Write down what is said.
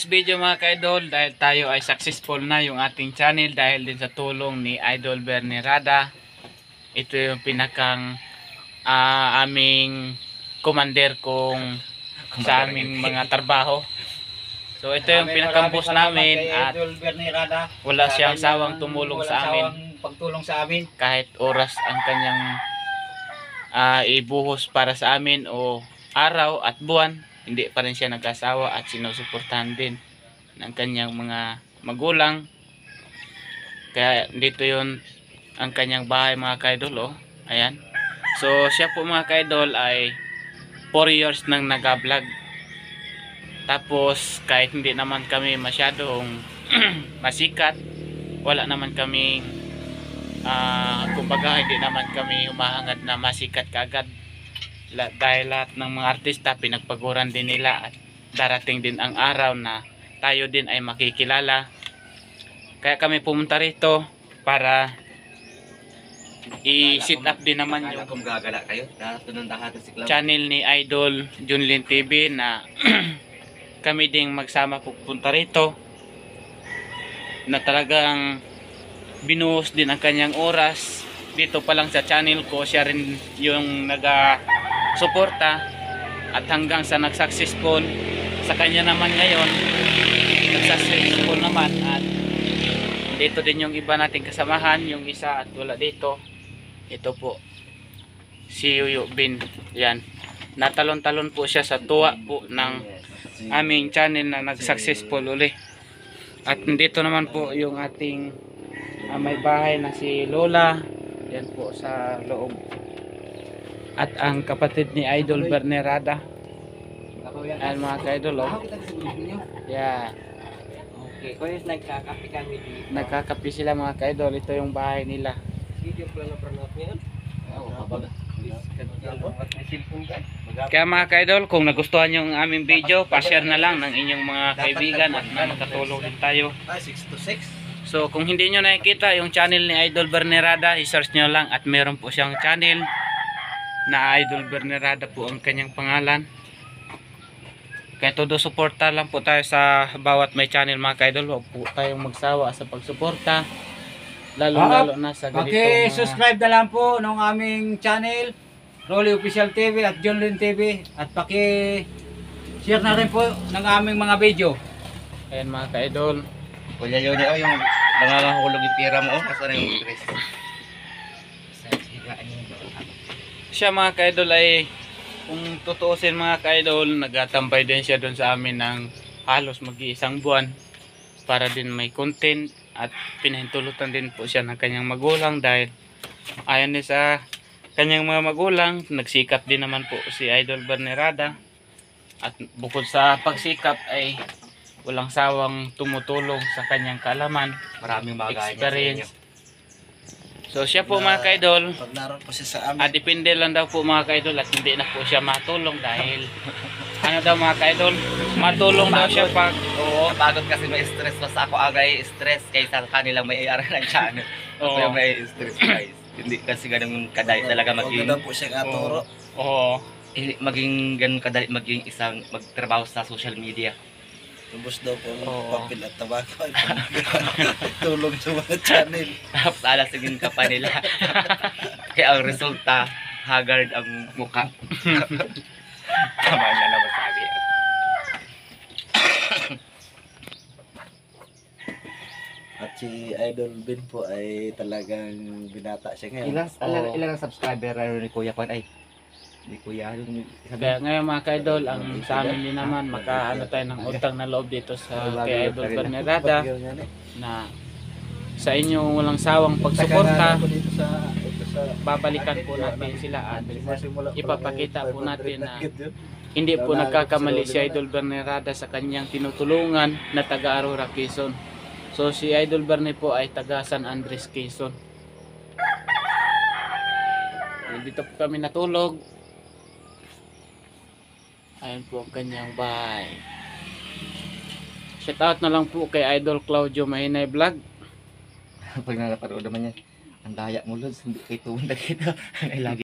This video mga ka-idol, dahil tayo ay successful na yung ating channel dahil din sa tulong ni Idol Bernie Rada. Ito yung pinakang aming commander kong sa aming mga trabaho. So ito yung pinakang boss namin at wala siyang sawang tumulong sa amin. Pagtulong sa amin. Kahit oras ang kanyang ibuhos para sa amin o araw at buwan, hindi pa rin siya nag-asawa at sinusuportahan din ng kanyang mga magulang. Kaya dito yun ang kanyang bahay mga ka-idol, oh. Ayan. So siya po mga ka-idol ay 4 years nang nag-vlog. Tapos kahit hindi naman kami masyadong masikat, wala naman kaming kumbaga hindi naman kami humahangad na masikat kaagad. Dahil lahat ng mga artista pinagpaguran din nila at darating din ang araw na tayo din ay makikilala. Kaya kami pumunta rito para i-sit up din naman yung channel ni Idol Junlin TV na kami ding magsama pupunta rito, na talagang binuhos din ang kanyang oras. Dito pa lang sa channel ko siya rin yung suporta at hanggang sa nag-successful sa kanya naman ngayon, nag-successful naman. At dito din yung iba nating kasamahan, yung isa at wala dito. Ito po si Yuyo Bin, yan, natalon-talon po siya sa tuwa po ng aming channel na nag-successful uli. At dito naman po yung ating may bahay na si Lola, yan po sa loob. At ang kapatid ni Idol Bernie Rada. Ayan mga ka-idol, oh. Yeah. Okay, kung yung nagkakapi kami dito. Nagkakapi sila mga ka-idol. Ito yung bahay nila. Kaya mga ka-idol, kung nagustuhan nyo ang aming video, pa-share na lang ng inyong mga kaibigan at na makatulong din tayo. 6 to 6. So kung hindi nyo nakikita yung channel ni Idol Bernie Rada, i-search nyo lang at meron po siyang channel na Idol Bernie Rada po ang kanyang pangalan. Kaya todo suporta lang po tayo sa bawat may channel mga ka-idol. Huwag po tayong magsawa sa pagsuporta, lalo na sa ganito. Okay, subscribe na lang po ng aming channel, Rolly Official TV at Junlin TV, at paki-share na rin po ng aming mga video. Ayan mga ka-idol. Kuya yun yung nangangahulog yung pira mo, kasi na yung interest. Siya mga ka-idol ay, kung tutuusin mga ka-idol, nagtatambay din siya doon sa amin ng halos mag-iisang buwan para din may content, at pinahintulutan din po siya ng kanyang magulang dahil ayon din sa kanyang mga magulang. Nagsikap din naman po si Idol Bernie Rada, at bukod sa pagsikap ay walang sawang tumutulong sa kanyang kaalaman, Maraming bagay experience. So siya po mga ka-idol, pag naroon po siya sa amin, depende lang daw po mga ka-idol, at hindi na po siya matulong dahil ano daw mga ka-idol, matulong daw siya pag napagod kasi may stress. Mas ako agay stress kaysa kanilang may AR ng channel. Ako yung may stress guys. Hindi kasi ganun kadali talaga maging po siya aturo. Oo. Maging ganun kadali maging isang magtrabaho sa social media. Ubus daw po ang papel at tabako ay tulong sa mga channel. Tapos alasingin ka pa nila. Kaya ang resulta, haggard ang mukha. Tama na lang masabi. At si Idol Bin po ay talagang binata siya ngayon. Ilang subscriber ni Kuya Kwan ay? Ni Kuya Kaya ngayon mga ka-idol, ang sa amin din naman, makaano tayo ng utang na loob dito sa kay Idol Bernie Rada, na sa inyong walang sawang pagsuporta, babalikan po natin sila at ipapakita po natin na hindi po nagkakamali si Idol Bernie Rada sa kanyang tinutulungan na taga Aurora, Quezon. So si Idol Bernie po ay taga San Andres, Quezon. Dito po kami natulog. Ayan po ang kanyang bahay. Shout out na lang po kay Idol Claudio Mahinay Vlog. Pag nalaparoon naman yan, ang daya mo Lods, hindi kayo tumundag ito. Lagi